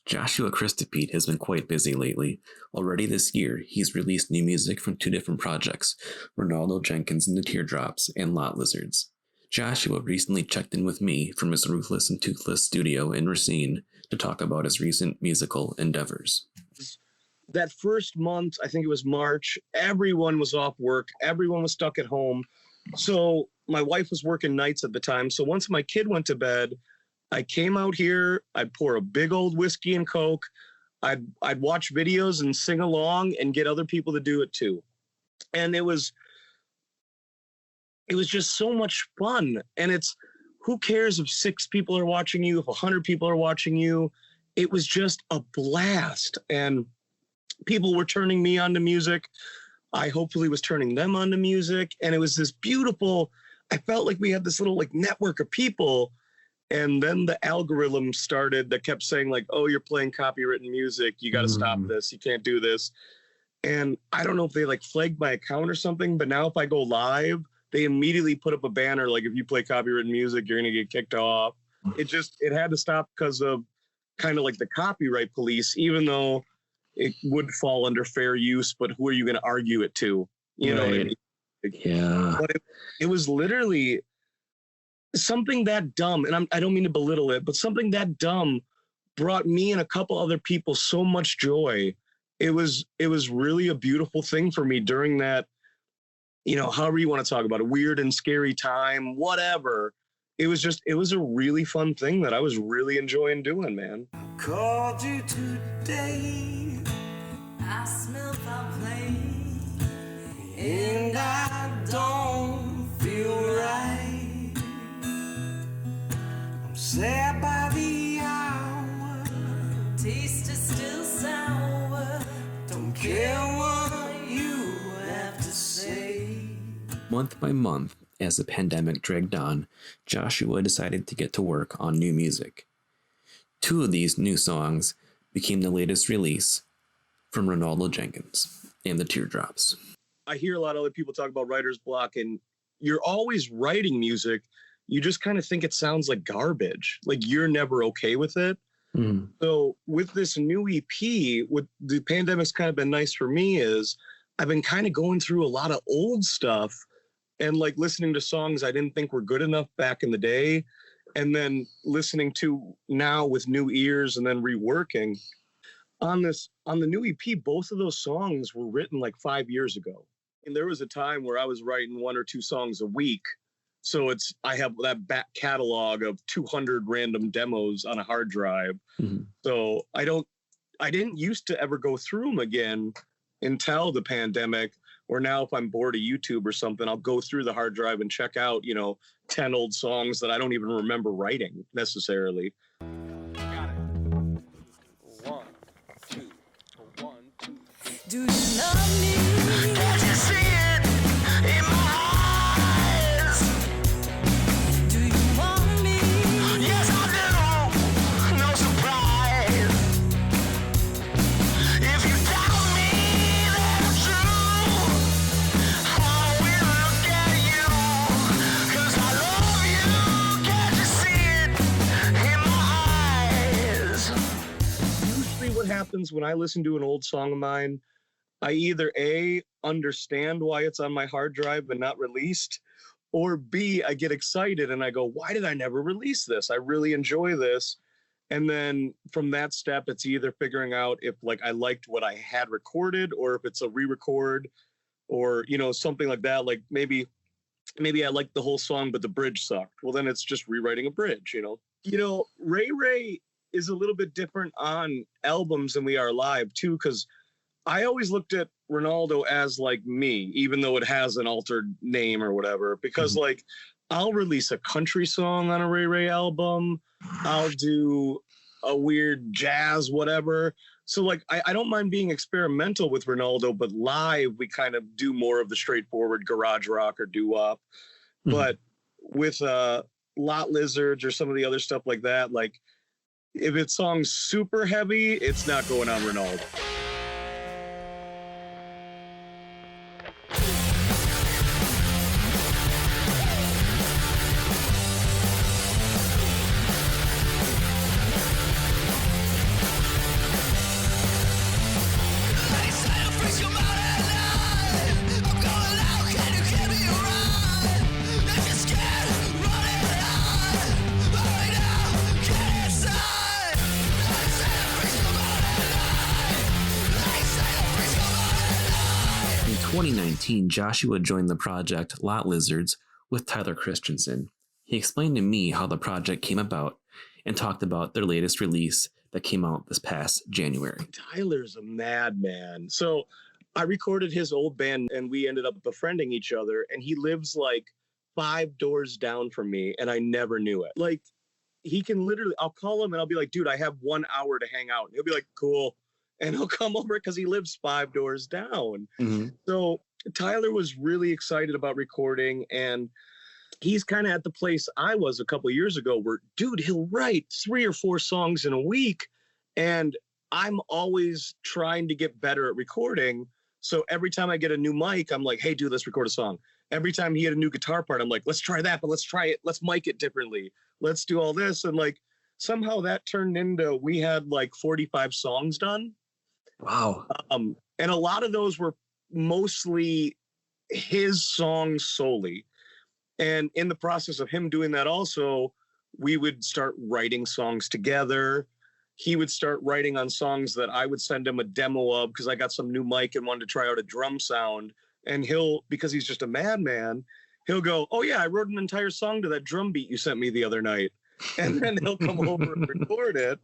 Joshua Kristopeit has been quite busy lately. Already this year, he's released new music from two different projects, Reynaldo Jenkins and the Teardrops and Lot Lizards. Joshua recently checked in with me from his Ruthless and Toothless studio in Racine to talk about his recent musical endeavors. That first month, I think it was March, everyone was off work. Everyone was stuck at home. So my wife was working nights at the time. So once my kid went to bed, I came out here. I'd pour a big old whiskey and Coke. I'd watch videos and sing along and get other people to do it too. And it was just so much fun. And it's, who cares if 6 people are watching you, if 100 people are watching you? It was just a blast. And people were turning me on to music. I hopefully was turning them on to music. And it was this beautiful, I felt like we had this little like network of people. And then the algorithm started that kept saying like, oh, you're playing copywritten music. You got to stop this. You can't do this. And I don't know if they like flagged my account or something, but now if I go live, they immediately put up a banner like, if you play copywritten music, you're going to get kicked off. It had to stop because of kind of like the copyright police, even though it would fall under fair use, but who are you going to argue it to? You know what I mean? Yeah. But it was literally something that dumb, and I don't mean to belittle it, but something that dumb brought me and a couple other people so much joy. It was really a beautiful thing for me during that, you know, however you want to talk about it, weird and scary time, whatever. It was a really fun thing that I was really enjoying doing, man. Called you today. I smell foul play, and I don't feel right. I'm sad by the hour. Taste is still sour. Don't care what you have to say. Month by month, as the pandemic dragged on, Joshua decided to get to work on new music. 2 of these new songs became the latest release from Reynaldo Jenkins and the Teardrops. I hear a lot of other people talk about writer's block, and you're always writing music. You just kind of think it sounds like garbage. Like you're never okay with it. So with this new EP, what the pandemic's kind of been nice for me is I've been kind of going through a lot of old stuff and like listening to songs I didn't think were good enough back in the day, and then listening to now with new ears and then reworking. On the new EP, both of those songs were written like 5 years ago. And there was a time where I was writing 1 or 2 songs a week. So I have that back catalog of 200 random demos on a hard drive. So I didn't used to ever go through them again until the pandemic, or now if I'm bored of YouTube or something, I'll go through the hard drive and check out, 10 old songs that I don't even remember writing necessarily. Got it. 1, 2, 1, 2. Do you love me? Can't you see it in my eyes? Do you want me? Yes, I do. No surprise. If you doubt me, that's true. I will look at you, 'cause I love you. Can't you see it in my eyes? Usually what happens when I listen to an old song of mine, I either A, understand why it's on my hard drive but not released, or B, I get excited and I go, why did I never release this? I really enjoy this. And then from that step, it's either figuring out if like I liked what I had recorded, or if it's a re-record, or, something like that. Like maybe I liked the whole song, but the bridge sucked. Well, then it's just rewriting a bridge, Ray is a little bit different on albums than we are live too, because I always looked at Reynaldo as like me, even though it has an altered name or whatever, because like I'll release a country song on a Ray album. I'll do a weird jazz, whatever. So like, I don't mind being experimental with Reynaldo, but live we kind of do more of the straightforward garage rock or doo-wop. But with Lot Lizards or some of the other stuff like that, like if it's songs super heavy, it's not going on Reynaldo. 2019, Joshua joined the project Lot Lizards with Tyler Christensen. He explained to me how the project came about and talked about their latest release that came out this past January. Tyler's a madman. So I recorded his old band and we ended up befriending each other, and he lives like 5 doors down from me and I never knew it. Like, he can literally, I'll call him and I'll be like, dude, I have 1 hour to hang out. And he'll be like, cool. And he'll come over because he lives 5 doors down. Mm-hmm. So Tyler was really excited about recording, and he's kind of at the place I was a couple of years ago where, dude, he'll write 3 or 4 songs in a week. And I'm always trying to get better at recording. So every time I get a new mic, I'm like, hey, dude, let's record a song. Every time he had a new guitar part, I'm like, let's try that, but let's try it. Let's mic it differently. Let's do all this. And like, somehow that turned into, we had like 45 songs done. Wow. And a lot of those were mostly his songs solely. And in the process of him doing that also, we would start writing songs together. He would start writing on songs that I would send him a demo of because I got some new mic and wanted to try out a drum sound. And he'll, because he's just a madman, he'll go, oh yeah, I wrote an entire song to that drum beat you sent me the other night. And then he'll come over and record it.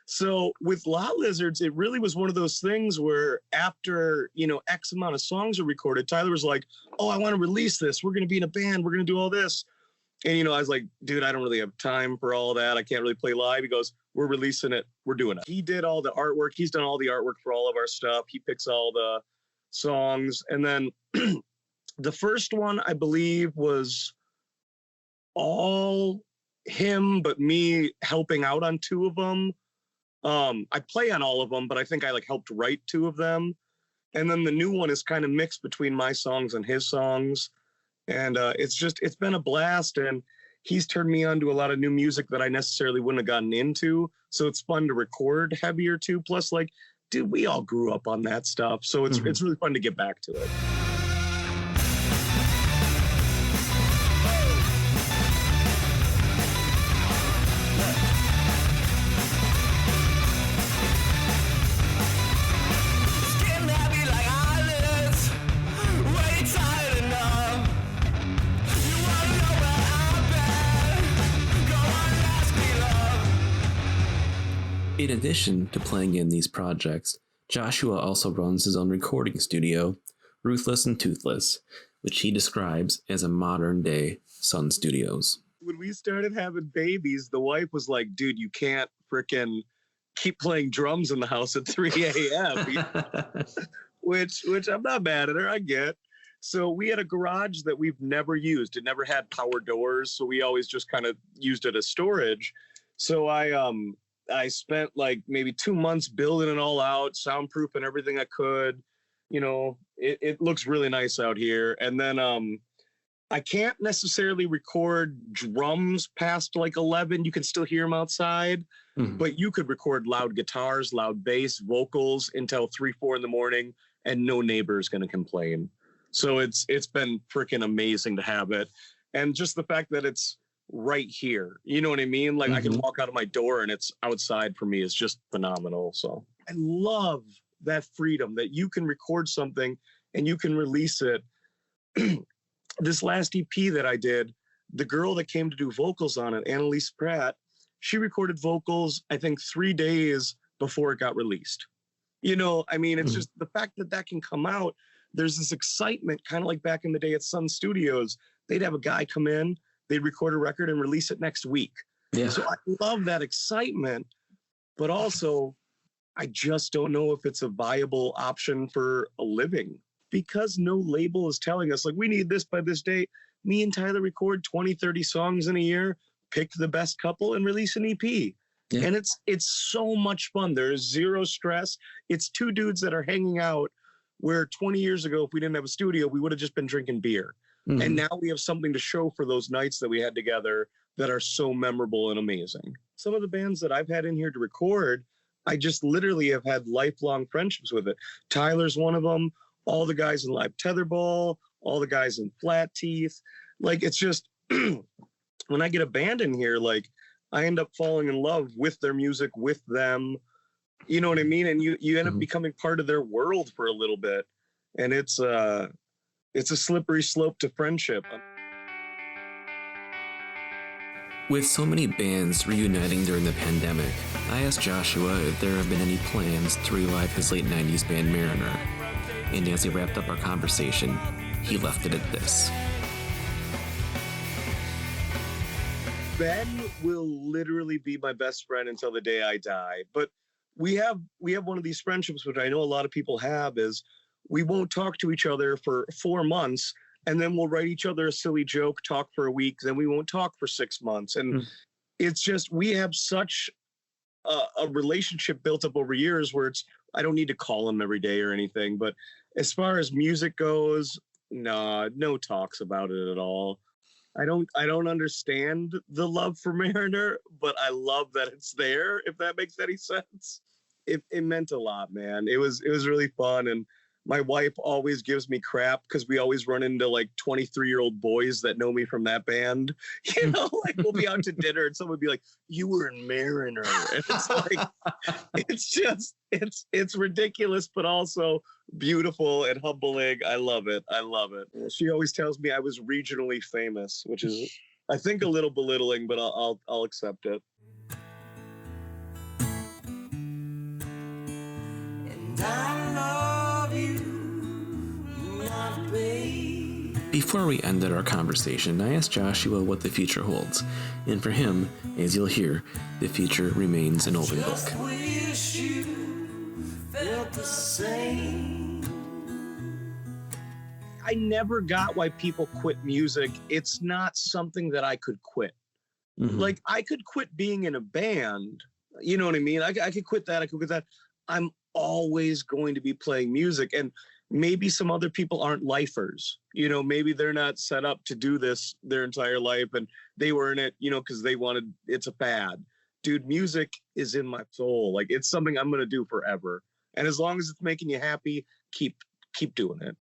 So with Lot Lizards, it really was one of those things where after, X amount of songs are recorded, Tyler was like, oh, I want to release this. We're going to be in a band. We're going to do all this. And, I was like, dude, I don't really have time for all that. I can't really play live. He goes, we're releasing it. We're doing it. He did all the artwork. He's done all the artwork for all of our stuff. He picks all the songs. And then the first one, I believe, was all him, but me helping out on 2 of them. I play on all of them, but I think I helped write 2 of them. And then the new one is kind of mixed between my songs and his songs. And it's been a blast. And he's turned me on to a lot of new music that I necessarily wouldn't have gotten into. So it's fun to record heavier too. Plus, dude, we all grew up on that stuff. So it's really fun to get back to it. In addition to playing in these projects, Joshua also runs his own recording studio, Ruthless and Toothless, which he describes as a modern-day Sun Studios. When we started having babies, the wife was like, dude, you can't frickin' keep playing drums in the house at 3 a.m. which I'm not mad at her, I get. So we had a garage that we've never used. It never had power doors, so we always just kind of used it as storage. So I spent maybe 2 months building it all out, soundproofing everything I could. It looks really nice out here. And then I can't necessarily record drums past 11. You can still hear them outside, but you could record loud guitars, loud bass, vocals until 3, 4 in the morning, and no neighbor is going to complain. So it's been freaking amazing to have it. And just the fact that it's right here, you know what I mean? I can walk out of my door and it's outside for me is just phenomenal. So I love that freedom that you can record something and you can release it. This last EP that I did, the girl that came to do vocals on it, Annalise Pratt, she recorded vocals, I think 3 days before it got released. It's just the fact that can come out. There's this excitement, kind of like back in the day at Sun Studios. They'd have a guy come in, they'd record a record and release it next week. Yeah. So I love that excitement, but also I just don't know if it's a viable option for a living because no label is telling us we need this by this date. Me and Tyler record 20, 30 songs in a year, pick the best couple and release an EP. Yeah. And it's so much fun. There's zero stress. It's 2 dudes that are hanging out where 20 years ago, if we didn't have a studio, we would have just been drinking beer. Mm-hmm. And now we have something to show for those nights that we had together that are so memorable and amazing. Some of the bands that I've had in here to record, I just literally have had lifelong friendships with it. Tyler's one of them, all the guys in Live Tetherball, all the guys in Flat Teeth. It's just, when I get a band in here, I end up falling in love with their music, with them. You know what I mean? And you end up becoming part of their world for a little bit. and it's a slippery slope to friendship. With so many bands reuniting during the pandemic, I asked Joshua if there have been any plans to relive his late 90s band Mariner. And as he wrapped up our conversation, he left it at this. Ben will literally be my best friend until the day I die. But we have one of these friendships, which I know a lot of people have, is we won't talk to each other for 4 months, and then we'll write each other a silly joke, talk for a week, then we won't talk for 6 months. And it's just, we have such a relationship built up over years where I don't need to call him every day or anything. But as far as music goes, no talks about it at all. I don't understand the love for Mariner, but I love that it's there, if that makes any sense. It meant a lot, man. It was really fun. And my wife always gives me crap because we always run into like 23-year-old boys that know me from that band. You know, like we'll be out to dinner and someone would be like, "You were in Mariner." And it's like, it's ridiculous, but also beautiful and humbling. I love it. She always tells me I was regionally famous, which is, I think, a little belittling, but I'll accept it. And I love you, my baby. Before we ended our conversation, I asked Joshua what the future holds. And for him, as you'll hear, the future remains an open book. Just wish you felt the same. I never got why people quit music. It's not something that I could quit. Mm-hmm. Like, I could quit being in a band. You know what I mean? I could quit that. I could quit that. I'm always going to be playing music. And maybe some other people aren't lifers. You know, maybe they're not set up to do this their entire life. And they were in it, you know, because they wanted, it's a fad. Dude, music is in my soul. Like, it's something I'm going to do forever. And as long as it's making you happy, keep doing it.